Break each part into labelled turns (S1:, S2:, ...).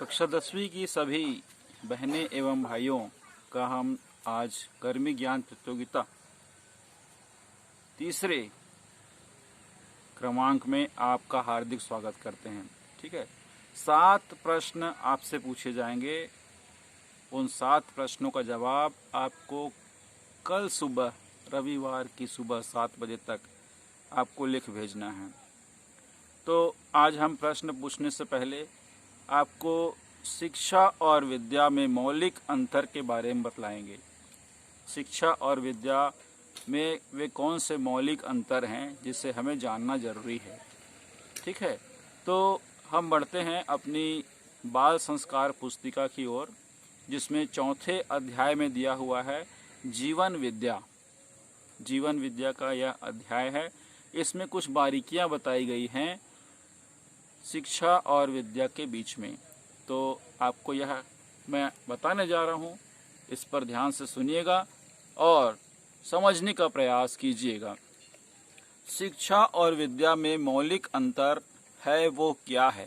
S1: कक्षा 10वीं की सभी बहनें एवं भाइयों का हम आज कर्मी ज्ञान प्रतियोगिता तीसरे क्रमांक में आपका हार्दिक स्वागत करते हैं। ठीक है, 7 प्रश्न आपसे पूछे जाएंगे। उन 7 प्रश्नों का जवाब आपको कल सुबह रविवार की सुबह 7 बजे तक आपको लिख भेजना है। तो आज हम प्रश्न पूछने से पहले आपको शिक्षा और विद्या में मौलिक अंतर के बारे में बतलाएंगे। शिक्षा और विद्या में वे कौन से मौलिक अंतर हैं जिसे हमें जानना जरूरी है। ठीक है, तो हम बढ़ते हैं अपनी बाल संस्कार पुस्तिका की ओर, जिसमें चौथे अध्याय में दिया हुआ है जीवन विद्या। जीवन विद्या का यह अध्याय है। इसमें कुछ बारीकियां बताई गई हैं शिक्षा और विद्या के बीच में। तो आपको यह मैं बताने जा रहा हूँ, इस पर ध्यान से सुनिएगा और समझने का प्रयास कीजिएगा। शिक्षा और विद्या में मौलिक अंतर है वो क्या है?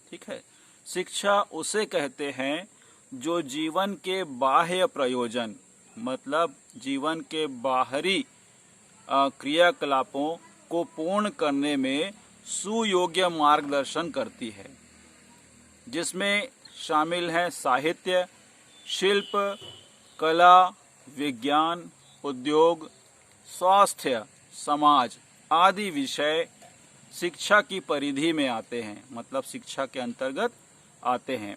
S1: ठीक है, शिक्षा उसे कहते हैं जो जीवन के बाह्य प्रयोजन, मतलब जीवन के बाहरी क्रियाकलापों को पूर्ण करने में सुयोग्य मार्गदर्शन करती है, जिसमें शामिल हैं साहित्य, शिल्प, कला, विज्ञान, उद्योग, स्वास्थ्य, समाज आदि विषय शिक्षा की परिधि में आते हैं, मतलब शिक्षा के अंतर्गत आते हैं।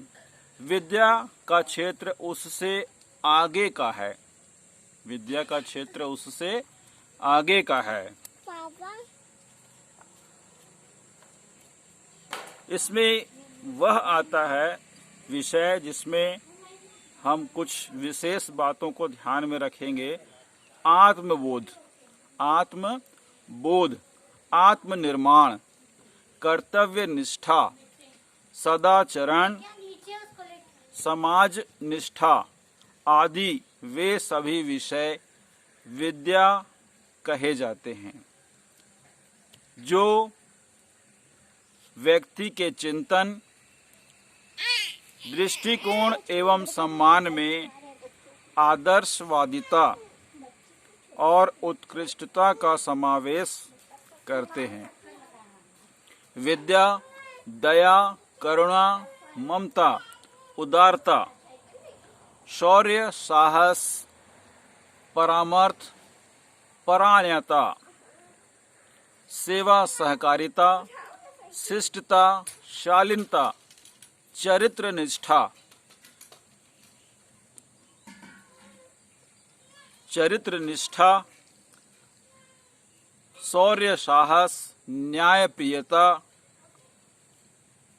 S1: विद्या का क्षेत्र उससे आगे का है। विद्या का क्षेत्र उससे आगे का है। इसमें वह आता है विषय जिसमें हम कुछ विशेष बातों को ध्यान में रखेंगे। आत्मबोध, आत्मनिर्माण, कर्तव्य निष्ठा, सदाचरण, समाज निष्ठा आदि वे सभी विषय विद्या कहे जाते हैं, जो व्यक्ति के चिंतन, दृष्टिकोण एवं सम्मान में आदर्शवादिता और उत्कृष्टता का समावेश करते हैं। विद्या दया, करुणा, ममता, उदारता, शौर्य, साहस, परामर्श, परायणता, सेवा, सहकारिता, शिष्टता, शालीनता, चरित्र निष्ठा, शौर्य, साहस, न्यायप्रियता,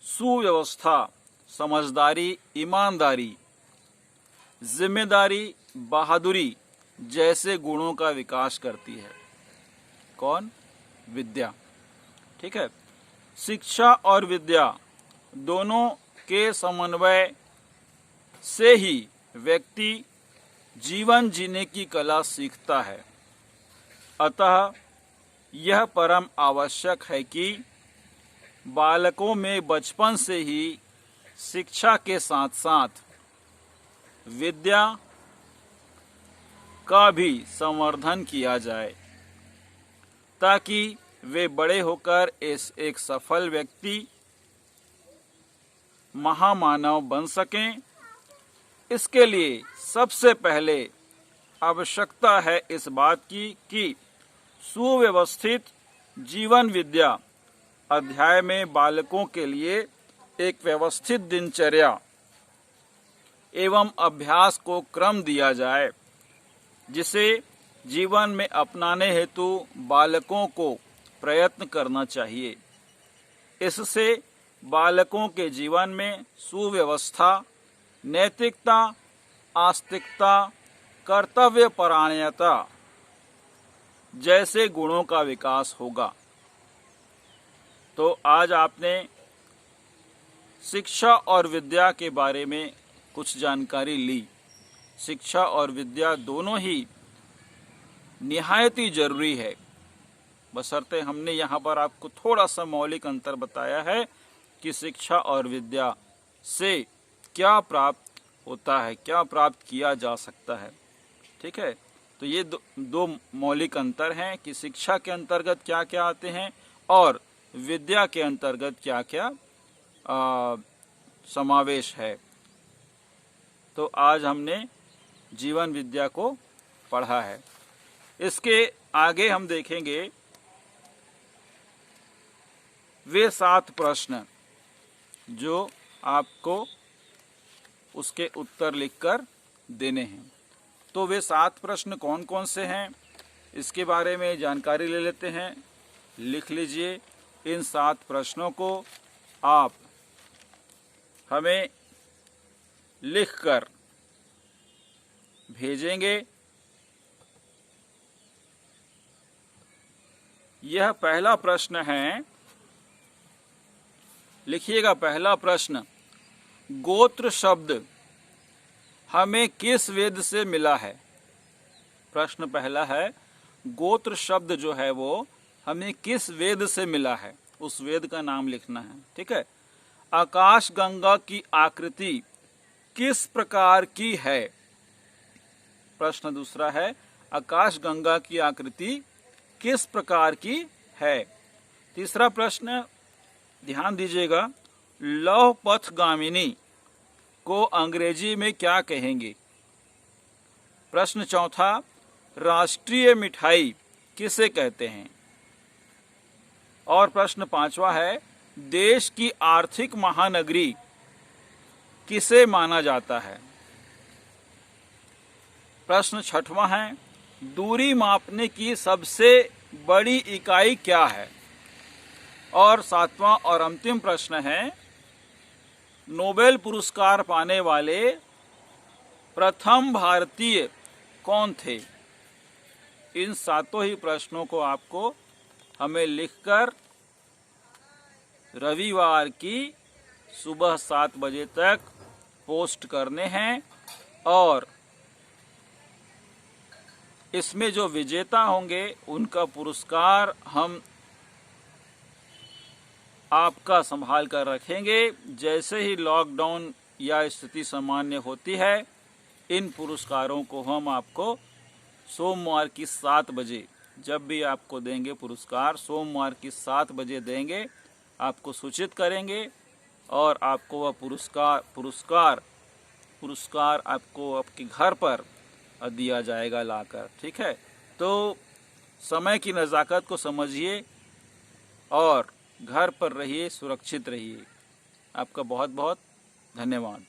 S1: सुव्यवस्था, समझदारी, ईमानदारी, जिम्मेदारी, बहादुरी जैसे गुणों का विकास करती है। कौन? विद्या। ठीक है, शिक्षा और विद्या दोनों के समन्वय से ही व्यक्ति जीवन जीने की कला सीखता है। अतः यह परम आवश्यक है कि बालकों में बचपन से ही शिक्षा के साथ साथ विद्या का भी संवर्धन किया जाए, ताकि वे बड़े होकर एक सफल व्यक्ति, महामानव बन सकें। इसके लिए सबसे पहले आवश्यकता है इस बात की कि सुव्यवस्थित जीवन विद्या अध्याय में बालकों के लिए एक व्यवस्थित दिनचर्या एवं अभ्यास को क्रम दिया जाए, जिसे जीवन में अपनाने हेतु बालकों को प्रयत्न करना चाहिए। इससे बालकों के जीवन में सुव्यवस्था, नैतिकता, आस्तिकता, कर्तव्य परायणता जैसे गुणों का विकास होगा। तो आज आपने शिक्षा और विद्या के बारे में कुछ जानकारी ली। शिक्षा और विद्या दोनों ही निहायत ही जरूरी है, बशर्ते हमने यहाँ पर आपको थोड़ा सा मौलिक अंतर बताया है कि शिक्षा और विद्या से क्या प्राप्त होता है, क्या प्राप्त किया जा सकता है। ठीक है, तो ये दो मौलिक अंतर हैं कि शिक्षा के अंतर्गत क्या क्या आते हैं और विद्या के अंतर्गत क्या क्या समावेश है। तो आज हमने जीवन विद्या को पढ़ा है। इसके आगे हम देखेंगे वे 7 प्रश्न जो आपको उसके उत्तर लिखकर देने हैं। तो वे 7 प्रश्न कौन कौन से हैं, इसके बारे में जानकारी ले लेते हैं। लिख लीजिए। इन 7 प्रश्नों को आप हमें लिखकर भेजेंगे। यह पहला प्रश्न है, लिखिएगा। पहला प्रश्न, गोत्र शब्द हमें किस वेद से मिला है? प्रश्न पहला है, गोत्र शब्द जो है वो हमें किस वेद से मिला है, उस वेद का नाम लिखना है। ठीक है। आकाश गंगा की आकृति किस प्रकार की है? प्रश्न दूसरा है, आकाश गंगा की आकृति किस प्रकार की है? तीसरा प्रश्न, ध्यान दीजिएगा, लौह पथगामिनी को अंग्रेजी में क्या कहेंगे? प्रश्न चौथा, राष्ट्रीय मिठाई किसे कहते हैं? और प्रश्न पांचवा है, देश की आर्थिक महानगरी किसे माना जाता है? प्रश्न छठवां है, दूरी मापने की सबसे बड़ी इकाई क्या है? और सातवां और अंतिम प्रश्न है, नोबेल पुरस्कार पाने वाले प्रथम भारतीय कौन थे? इन 7 ही प्रश्नों को आपको हमें लिखकर रविवार की सुबह 7 बजे तक पोस्ट करने हैं। और इसमें जो विजेता होंगे उनका पुरस्कार हम आपका संभाल कर रखेंगे। जैसे ही लॉकडाउन या स्थिति सामान्य होती है, इन पुरस्कारों को हम आपको सोमवार की 7 बजे, जब भी आपको देंगे पुरस्कार, सोमवार की 7 बजे देंगे, आपको सूचित करेंगे और आपको वह पुरस्कार आपको आपके घर पर दिया जाएगा लाकर। ठीक है। तो समय की नज़ाकत को समझिए और घर पर रहिए, सुरक्षित रहिए। आपका बहुत बहुत धन्यवाद।